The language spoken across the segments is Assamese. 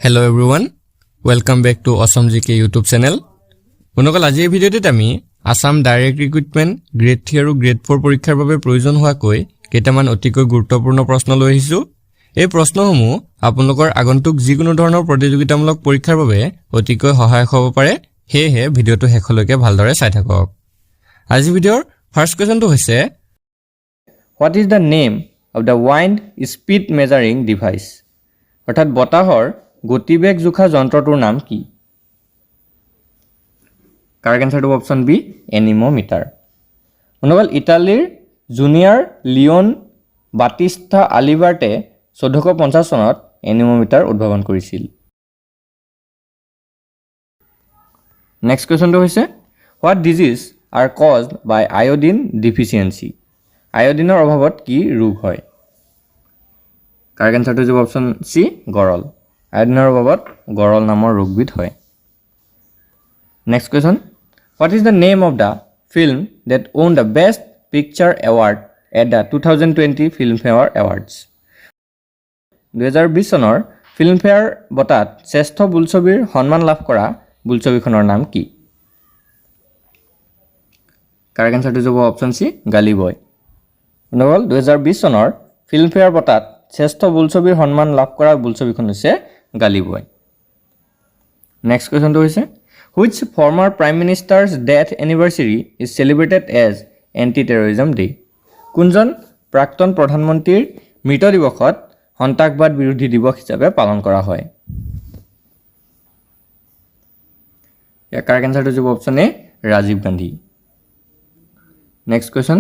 Hello everyone, welcome back to Assam GK YouTube channel. Monokal আজি ভিডিওটিত আমি Assam Direct Recruitment Grade 3 আৰু Grade 4 পৰীক্ষাৰ বাবে প্ৰয়োজন হোৱা কৈ কেইটামান অতিকৈ গুৰুত্বপূৰ্ণ প্ৰশ্ন লৈ আহিছো। এই প্ৰশ্নসমূহ আপোনালোকৰ আগন্তুক যিকোনো ধৰণৰ প্ৰতিযোগিতামূলক পৰীক্ষাৰ বাবে অতিকৈ সহায়ক হ'ব পাৰে। হেহে ভিডিওটো শেষলৈকে ভালদৰে চাই থাকক। আজি ভিডিওৰ ফাৰ্স্ট কোৱেশ্চনটো হৈছে What is the name of the wind speed measuring device? অৰ্থাৎ বতাহৰ গতিবেগ জোখা যন্ত্ৰটোৰ নাম কি? কাৰেক্ট আনসাৰটো অপচন বি এনিমোমিটাৰ। মনোবল ইটালীৰ জুনিয়ৰ লিওন বাটিষ্টা আলিবাৰ্টে 1450 চনত এনিমোমিটাৰ উদ্ভাৱন কৰিছিল। নেক্সট কোৱেশ্চনটো হৈছে What disease are caused by iodine deficiency? আয়োডিনৰ অভাৱত কি ৰোগ হয়? কাৰেক্ট আনসাৰটো হ'ব অপচন সি গৰল। আয়োডিনৰ অভাৱত গৰল নামৰ ৰোগবিধ হয়। Next question What is the name of the film that won the Best Picture Award at the 2020 Filmfare Awards? 2020 চনৰ ফিল্মফেয়াৰ বঁটাত শ্ৰেষ্ঠ বোলছবিৰ সন্মান লাভ কৰা বোলছবিখনৰ নাম কি? কাৰেক্ট আনসাৰটো হ'ব অপচন সি গালি বয়। নগল 2020 চনৰ ফিল্মফেয়াৰ বঁটাত শ্ৰেষ্ঠ বোলছবিৰ সন্মান লাভ কৰা বোলছবিখন হৈছে গালি বয়। নেক্সট কোৱেশ্চনটো হৈছে Which former prime minister's death anniversary is celebrated as anti-terrorism day? কোনজন প্ৰাক্তন প্ৰধানমন্ত্ৰীৰ মৃত দিৱসত সন্ত্ৰাসবাদ বিৰোধী দিৱস হিচাপে পালন কৰা হয়? ইয়াৰ কাৰেক্ট আনসাৰটো হ'ব option A Rajiv Gandhi. Next question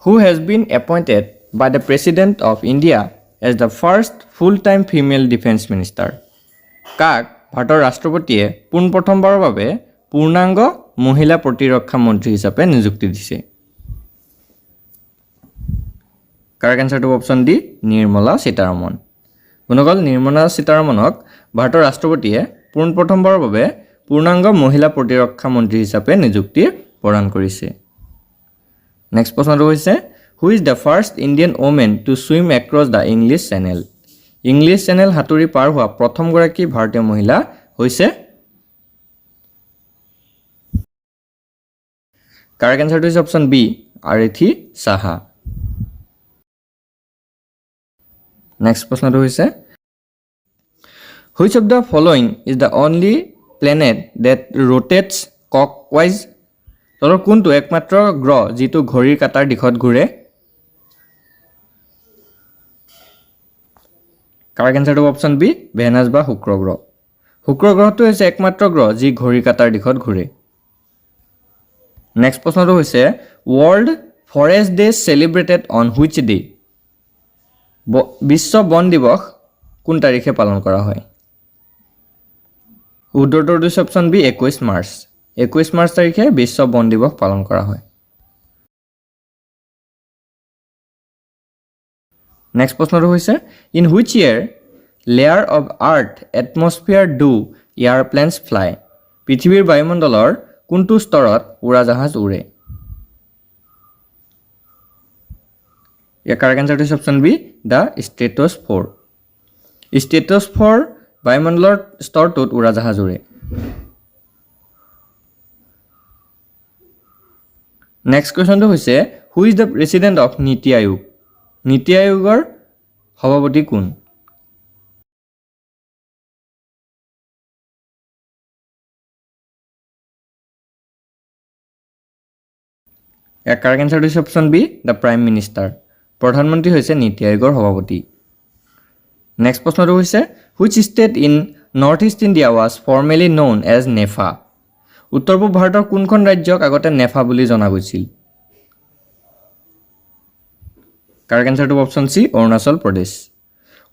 Who has been appointed by the President of India as the first full-time female defense minister? কাক ভাৰতৰ ৰাষ্ট্ৰপতিয়ে পোনপ্ৰথমবাৰৰ বাবে পূৰ্ণাংগ মহিলা প্ৰতিৰক্ষা মন্ত্ৰী হিচাপে নিযুক্তি দিছে? কাৰেক্ট আনসাৰটো অপচন ডি নিৰ্মলা সীতাৰমণ। গুণগল নিৰ্মলা সীতাৰমণক ভাৰতৰ ৰাষ্ট্ৰপতিয়ে পোনপ্ৰথমবাৰৰ বাবে পূৰ্ণাংগ মহিলা প্ৰতিৰক্ষা মন্ত্ৰী হিচাপে নিযুক্তি প্ৰদান কৰিছে। নেক্সট প্ৰশ্নটো হৈছে Who is the first Indian woman to swim across the English Channel? English channel সাঁতুৰি পাৰ হোৱা প্ৰথমগৰাকী ভাৰতীয় মহিলা হৈছে? কাৰেক্ট আনসাৰটো হৈছে অপচন বি আৰেথি সাহা। নেক্সট প্ৰশ্নটো হৈছে Which of the following is the only planet that rotates clockwise? তলৰ কোনটো একমাত্ৰ গ্ৰহ যিটো ঘড়ীৰ কাঁটাৰ দিশত ঘূৰে? কাৰেক্ট আনসাৰটো অপচন বি ভেনাছ বা শুক্ৰ গ্ৰহ। শুক্ৰ গ্ৰহটো হৈছে একমাত্ৰ গ্ৰহ যি ঘড়ীৰ কাঁটাৰ দিশত ঘূৰে। নেক্সট প্ৰশ্নটো হৈছে World Forest Day celebrated on which day? বিশ্ব বন দিৱস কোন তাৰিখে পালন কৰা হয়? উত্তৰটো হৈছে অপচন বি 21 মাৰ্চ। 21 মাৰ্চ তাৰিখে বিশ্ব বন দিৱস পালন কৰা হয়। নেক্সট প্ৰশ্নটো হৈছে In which year layer of earth atmosphere do airplanes fly? পৃথিৱীৰ বায়ুমণ্ডলৰ কোনটো স্তৰত উৰাজাহাজ উৰে? ইয়াৰ কাৰেক্ট আনসাৰটো হৈছে option B the stratosphere. Stratosphere বায়ুমণ্ডলৰ স্তৰটোত উৰাজাহাজ উৰে। নেক্সট কুৱেশ্যনটো হৈছে Who is the president of নীতি আয়োগ? নীতি আয়োগৰ সভাপতি কোন? ইয়াৰ কাৰেক্ট আনসাৰটো হৈছে option B the prime minister. প্ৰধানমন্ত্ৰী হৈছে নীতি আয়োগৰ সভাপতি। নেক্সট প্ৰশ্নটো হৈছে Which state in North-East India was formerly known as NEFA? উত্তৰ পূব ভাৰতৰ কোনখন ৰাজ্যক আগতে নেফা বুলি জনা গৈছিল? কাৰেক্ট আনসাৰটো অপচন সি অৰুণাচল প্ৰদেশ।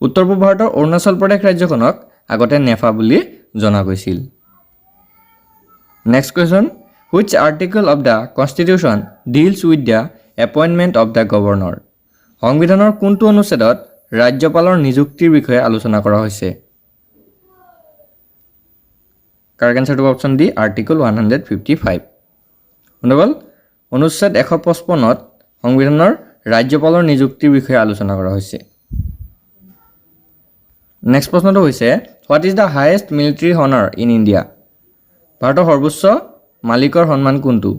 উত্তৰ পূব ভাৰতৰ অৰুণাচল প্ৰদেশ ৰাজ্যখনক আগতে নেফা বুলি জনা গৈছিল। Next question Which article of the Constitution deals with the appointment of the governor? সংবিধানৰ কোনটো অনুচ্ছেদত ৰাজ্যপালৰ নিযুক্তিৰ বিষয়ে আলোচনা কৰা হৈছে? কাৰেক্ট আনসাৰটো অপচন ডি আৰ্টিকল 155। অনুবল অনুচ্ছেদ 155ত সংবিধানৰ ৰাজ্যপালৰ নিযুক্তিৰ বিষয়ে আলোচনা কৰা হৈছে। নেক্সট প্ৰশ্নটো হৈছে What is the highest military honor in India? ভাৰতৰ সৰ্বোচ্চ মালিকৰ সন্মান কোনটো?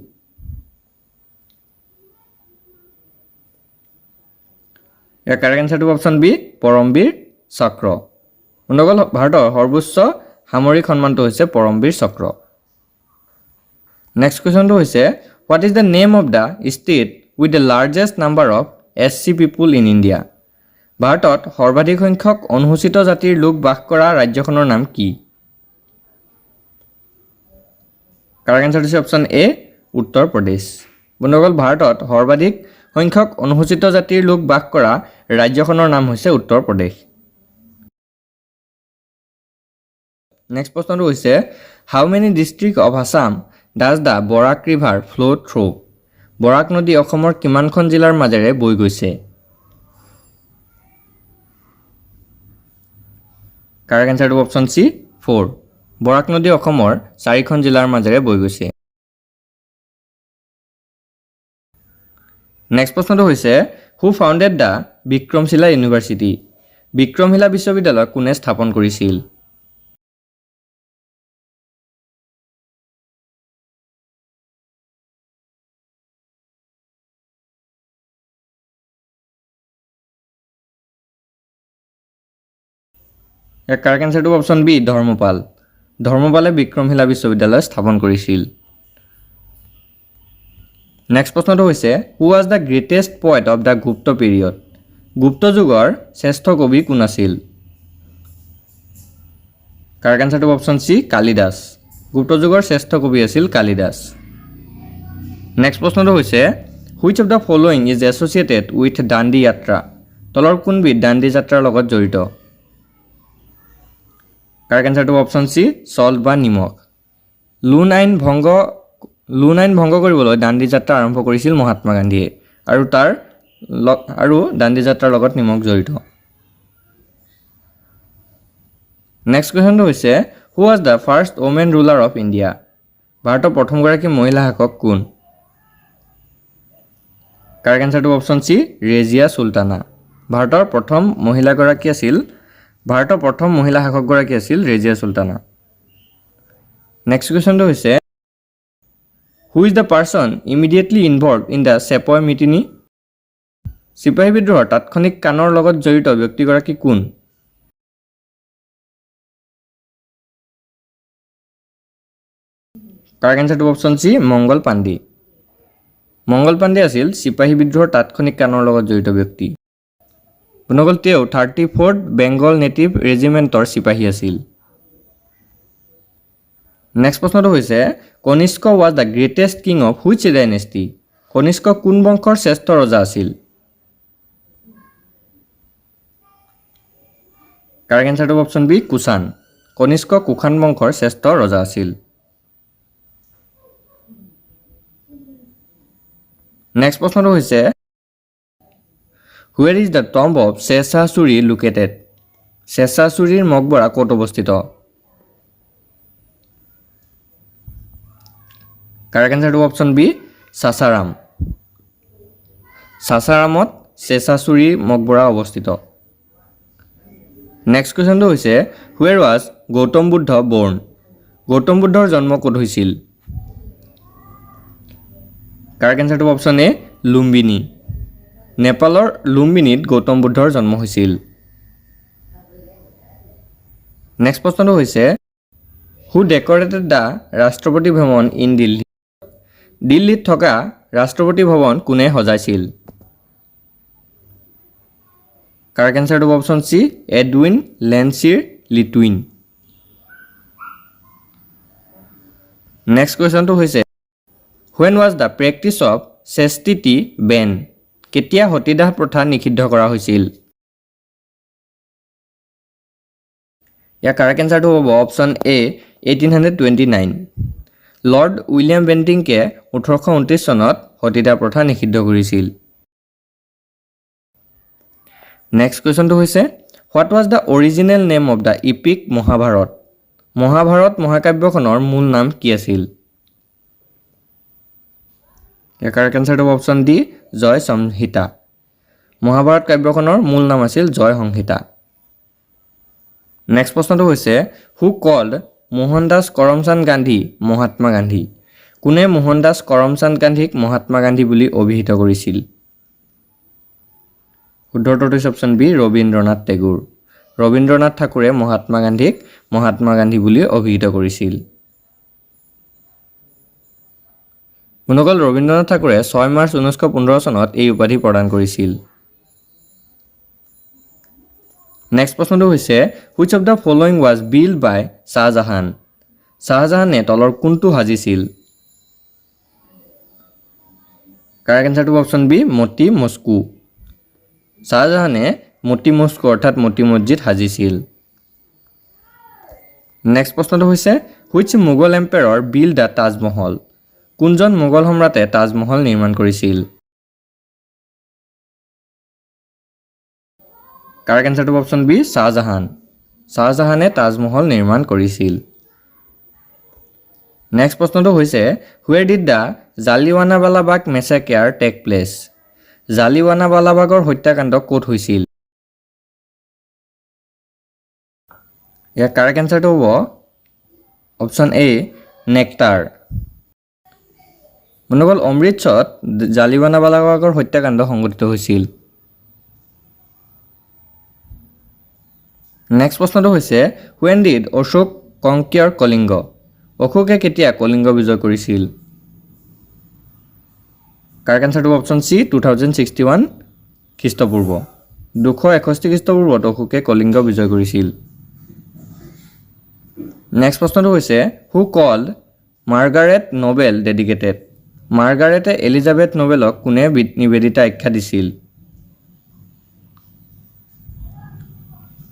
ইয়াৰ কাৰেক্ট আনসাৰটো অপচন বি পৰমবীৰ চক্ৰ। বন্ধুসকল ভাৰতৰ সৰ্বোচ্চ সামৰিক সন্মানটো হৈছে পৰমবীৰ চক্ৰ। নেক্সট কুৱেশ্যনটো হৈছে what is the name of the state with the largest number of SC people in India? ভাৰতত সৰ্বাধিক সংখ্যক অনুসূচিত জাতিৰ লোক বাস কৰা ৰাজ্যখনৰ নাম কি? কাৰেক্ট আনসাৰ হৈছে অপচন এ উত্তৰ প্ৰদেশ। বন্ধুসকল ভাৰতত সৰ্বাধিক সংখ্যক অনুসূচিত জাতিৰ লোক বাস কৰা ৰাজ্যখনৰ নাম হৈছে উত্তৰ প্ৰদেশ। নেক্সট প্ৰশ্নটো হৈছে how many district of Assam does the Barak river flow' through? Barak নদী অসমৰ কিমানখন জিলাৰ মাজেৰে বৈ গৈছে? কাৰেক্ট আনসাৰটো অপচন চি 4। বৰাক নদী অসমৰ 4খন জিলাৰ মাজেৰে বৈ গৈছে। নেক্সট প্ৰশ্নটো হৈছে who founded the Vikramashila university? Vikramashila বিশ্ববিদ্যালয় কোনে স্থাপন কৰিছিল? ইয়াৰ কাৰেক্ট আনসাৰটো অপচন বি ধৰ্মপাল। ধৰ্মপালে বিক্ৰমশিলা বিশ্ববিদ্যালয় স্থাপন কৰিছিল। নেক্সট প্ৰশ্নটো হৈছে who was the greatest poet of the Gupta period? Gupta যুগৰ শ্ৰেষ্ঠ কবি কোন আছিল? কাৰেক্ট আনসাৰটো অপচন চি কালিদাস। গুপ্ত যুগৰ শ্ৰেষ্ঠ কবি আছিল কালিদাস। নেক্সট প্ৰশ্নটো হৈছে which of the following is associated with Dandi Yatra? তলৰ কোনবিধ দাণ্ডি যাত্ৰাৰ লগত জড়িত? কাৰেক্ট আনসাৰটো অপচন চি চল্ট বা নিমখ। লোন আইন ভংগ কৰিবলৈ দাণ্ডি যাত্ৰা আৰম্ভ কৰিছিল মহাত্মা গান্ধীয়ে আৰু দাণ্ডি যাত্ৰাৰ লগত নিমখ জড়িত। নেক্সট কুৱেশ্যনটো হৈছে who was the first women ruler of India? ভাৰতৰ প্ৰথমগৰাকী মহিলা শাসক কোন? কাৰেক্ট আনসাৰটো অপচন চি ৰেজিয়া চুলতানা। ভাৰতৰ প্ৰথম মহিলা শাসকগৰাকী আছিল ৰেজিয়া চুলতানা। নেক্সট কুৱেশ্যনটো হৈছে who is the person immediately involve in the sepoy mutiny? চিপাহী বিদ্ৰোহৰ তাৎক্ষণিক কাণৰ লগত জড়িত ব্যক্তিগৰাকী কোন? কাৰেক্ট আনসাৰটো অপচন চি মংগল পাণ্ডে। মংগল পাণ্ডে আছিল চিপাহী বিদ্ৰোহৰ তাৎক্ষণিক কাণৰ লগত জড়িত ব্যক্তি। বন্ধুসকল তেওঁ 34th বেংগল নেটিভ ৰেজিমেণ্টৰ চিপাহী আছিল। নেক্সট প্ৰশ্নটো হৈছে Kanishka was the greatest king of which dynasty? Kanishka কোন বংশৰ শ্ৰেষ্ঠ ৰজা আছিল? কাৰেক্ট আনসাৰটো অপচন বি কুষাণ। কনিষ্ক কুষাণ বংশৰ শ্ৰেষ্ঠ ৰজা আছিল। নেক্সট প্ৰশ্নটো হৈছে where is the tomb of Sher Shah Suri located? Sher Shah ছুৰীৰ মকবৰা ক'ত অৱস্থিত? কাৰেক্ট আনসাৰটো অপচন বি সাসাৰাম। সাসাৰামত শ্বেৰশ্বাহ ছুৰীৰ মকবৰা অৱস্থিত। নেক্সট কুৱেশ্যনটো হৈছে হুৱেৰ ৱাজ গৌতম বুদ্ধ বৰ্ণ? গৌতম বুদ্ধৰ জন্ম ক'ত হৈছিল? কাৰেক্ট আনসাৰটো অপচন এ লুম্বিনী। নেপালৰ লুম্বিনীত গৌতম বুদ্ধৰ জন্ম হৈছিল। নেক্সট প্ৰশ্নটো হৈছে হু ডেকৰেটেড দ্য ৰাষ্ট্ৰপতি ভৱন ইন দিল্লী? দিল্লীত থকা ৰাষ্ট্ৰপতি ভৱন কোনে সজাইছিল? কাৰেক্ট আনসাৰটো option C Edwin Landseer Lutyens. Next কুৱেশ্যনটো হৈছে when was the practice of chastity ban? কেতিয়া সতীদাহ প্ৰথা নিষিদ্ধ কৰা হৈছিল? ইয়াৰ কাৰেক্ট এনচাৰটো হ'ব অপশ্যন এ 1829। লৰ্ড উইলিয়াম বেণ্টিংকে 1829 চনত সতীদাহ প্ৰথা নিষিদ্ধ কৰিছিল। নেক্সট কুৱেশ্যনটো হৈছে what was the original name of the epic Mahabharata? Mahabharata মহাকাব্যখনৰ মূল নাম কি আছিল? ইয়াৰ কাৰেক্ট এনচাৰটো অপশ্যন ডি জয় সংহিতা। মহাভাৰত কাব্যখনৰ মূল নাম আছিল জয় সংহিতা। নেক্সট প্ৰশ্নটো হৈছে হু কল্ড মোহনদাস কৰমচান্দ গান্ধী মহাত্মা গান্ধী কোনে মোহনদাস কৰমচান্দ গান্ধীক মহাত্মা গান্ধী বুলি অভিহিত কৰিছিল শুদ্ধটো হৈছে অপশ্যন বি ৰবীন্দ্ৰনাথ টেগোৰ ৰবীন্দ্ৰনাথ ঠাকুৰে মহাত্মা গান্ধীক মহাত্মা গান্ধী বুলি অভিহিত কৰিছিল বন্ধুসকল ৰবীন্দ্ৰনাথ ঠাকুৰে 6 মাৰ্চ 1915 চনত এই উপাধি প্ৰদান কৰিছিল নেক্সট প্ৰশ্নটো হৈছে which of the following was built by Shahjahan শাহজাহানে তলৰ কোনটো সাজিছিল কাৰেক্ট আনসাৰটো অপশ্যন বি মতি মস্কো শাহজাহানে মতি মস্কো অৰ্থাৎ মতি মছজিদ সাজিছিল নেক্সট প্ৰশ্নটো হৈছে which Mughal emperor built the Taj Mahal কোনজন মোগল সম্ৰাটে তাজমহল নিৰ্মাণ কৰিছিল কাৰেক্ট আনসাৰটো অপশ্যন বি শাহজাহান শাহজাহানে তাজমহল নিৰ্মাণ কৰিছিল নেক্সট প্ৰশ্নটো হৈছে where did the Jallianwala Bagh massacre take place Jallianwala বাগৰ হত্যাকাণ্ড ক'ত হৈছিল ইয়াৰ কাৰেক্ট আনসাৰটো হ'ব অপশ্যন এ নেকটাৰ বন্ধুসকল অমৃতসৰত জালিৱানাৱালা বাগৰ হত্যাকাণ্ড সংঘটিত হৈছিল নেক্সট প্ৰশ্নটো হৈছে when did Ashok conquer Kalinga অশোকে কেতিয়া কলিংগ বিজয় কৰিছিল কাৰেক্ট আনসাৰটো অপশ্যন সি 2061 খ্ৰীষ্টপূৰ্ব 261 খ্ৰীষ্টপূৰ্বত অশোকে কলিংগ বিজয় কৰিছিল নেক্সট প্ৰশ্নটো হৈছে who called Margaret Noble dedicated মাৰ্গাৰেটে এলিজাবেথ নোবেলক কোনে নিবেদিতা আখ্যা দিছিল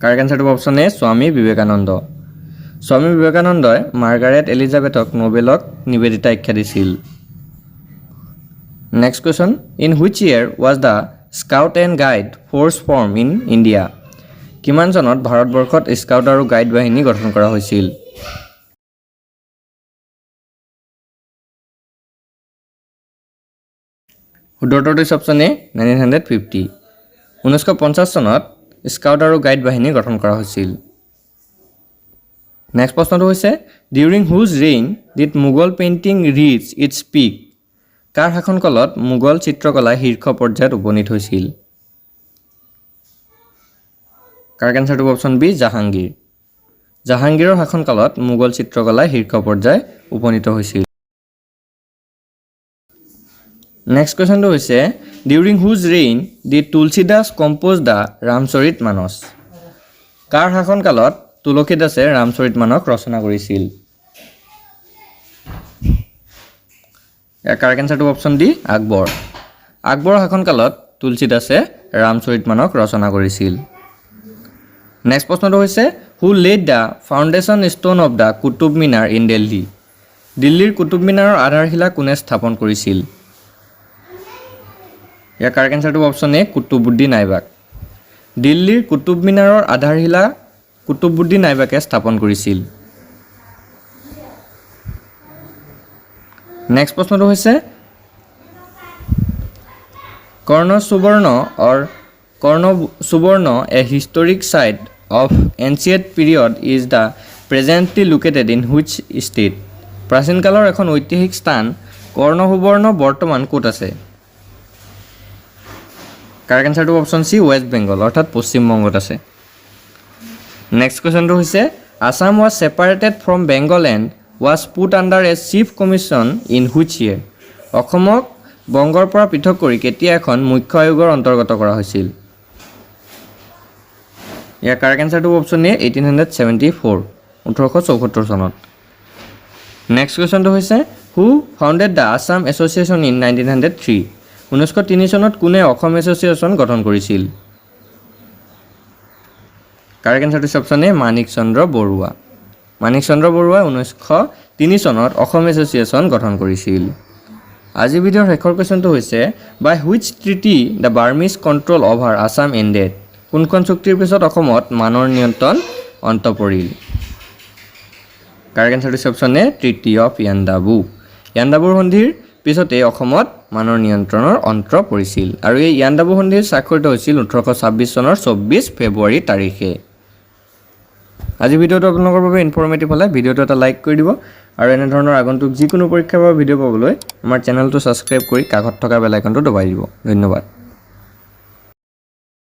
কাৰেক্ট আনসাৰটো অপশ্যন এ স্বামী বিবেকানন্দ স্বামী বিবেকানন্দই মাৰ্গাৰেট এলিজাবেথক নোবেলক নিবেদিতা আখ্যা দিছিল next question in which year was the scout and guide force form in India কিমান চনত ভাৰতবৰ্ষত স্কাউট আৰু গাইড বাহিনী গঠন কৰা হৈছিল শুদ্ধটো হৈছে অপশ্যন এ 1950 1950 চনত স্কাউট আৰু গাইড বাহিনী গঠন কৰা হৈছিল নেক্সট প্ৰশ্নটো হৈছে during whose reign did Mughal painting reach its peak কাৰ শাসনকালত মোগল চিত্ৰকলা শীৰ্ষ পৰ্যায়ত উপনীত হৈছিল কাৰেক্ট আনসাৰটো অপশ্যন বি জাহাংগীৰ জাহাংগীৰৰ শাসনকালত মোগল চিত্ৰকলা শীৰ্ষ পৰ্যায় উপনীত হৈছিল নেক্সট কুৱেশ্যনটো হৈছে during whose reign did Tulsidas compose the Ramcharit Manas কাৰ শাসনকালত তুলসীদাসে ৰামচৰিত মানস ৰচনা কৰিছিল ইয়াৰ কাৰেক্ট আনসাৰটো অপশ্যন ডি আকবৰ আকবৰৰ শাসনকালত তুলসীদাসে ৰামচৰিত মানস ৰচনা কৰিছিল নেক্সট প্ৰশ্নটো হৈছে who laid the foundation stone of the Qutub Minar in Delhi দিল্লীৰ কুতুব মিনাৰৰ আধাৰশিলা কোনে স্থাপন কৰিছিল ইয়াৰ কাৰেক্ট আনসাৰটো অপশ্যন এ কুতুবুদ্দিন আইবাক দিল্লীৰ কুতুব মিনাৰৰ আধাৰশিলা কুতুবুদ্দিন আইবাকে স্থাপন কৰিছিল নেক্সট প্ৰশ্নটো হৈছে Karna Suvarna a historic site of ancient period is the presently located in which state প্ৰাচীন কালৰ এখন ঐতিহাসিক স্থান কৰ্ণ সুবৰ্ণ বৰ্তমান ক'ত আছে কাৰেক্ট আনসাৰটো অপশ্যন সি ৱেষ্ট বেংগল অৰ্থাৎ পশ্চিমবংগত আছে নেক্সট কুৱেশ্যনটো হৈছে Assam was separated from Bengal and was put under A chief commission in which year অসমক বংগৰ পৰা পৃথক কৰি কেতিয়া এখন মুখ্য আয়োগৰ অন্তৰ্গত কৰা হৈছিল ইয়াৰ কাৰেক্ট আনসাৰটো অপশ্যন এ 1874 1874 চনত নেক্সট কুৱেশ্যনটো হৈছে who founded the Assam association in 1903 1903 চনত কোনে অসম এছ'চিয়েশ্যন গঠন কৰিছিল কাৰেক্ট আনসাৰটো অপশ্যন এ মানিক চন্দ্ৰ বৰুৱা মানিক চন্দ্ৰ বৰুৱাই 1903 চনত অসম এছ'চিয়েশ্যন গঠন কৰিছিল আজি ভিডিঅ'ৰ শেষৰ কুৱেশ্যনটো হৈছে by which treaty the Burmese control over Assam ended কোনখন চুক্তিৰ পিছত অসমত মানৰ নিয়ন্ত্ৰণ অন্ত পৰিল কাৰেক্ট আনসাৰটো অপশ্যন এ ট্ৰিটি অফ ইয়াণ্ডাবুৰ সন্ধিৰ পিছতে অসমত মানৰ নিয়ন্ত্ৰণৰ অন্ত পৰিছিল আৰু এই ইয়াণ্ডাবু সন্ধিৰ স্বাক্ষৰিত হৈছিল 1826 চনৰ 24 ফেব্ৰুৱাৰী তাৰিখে আজি ভিডিঅ'টো আপোনালোকৰ বাবে ইনফৰমেটিভ হ'লে ভিডিঅ'টো এটা লাইক কৰি দিব আৰু এনে ধৰণৰ আগন্তুক যিকোনো পৰীক্ষাৰ বাবে ভিডিঅ' পাবলৈ আমাৰ চেনেলটো ছাবস্ক্ৰাইব কৰি কাষত থকা বেল আইকনটো দবাই দিব ধন্যবাদ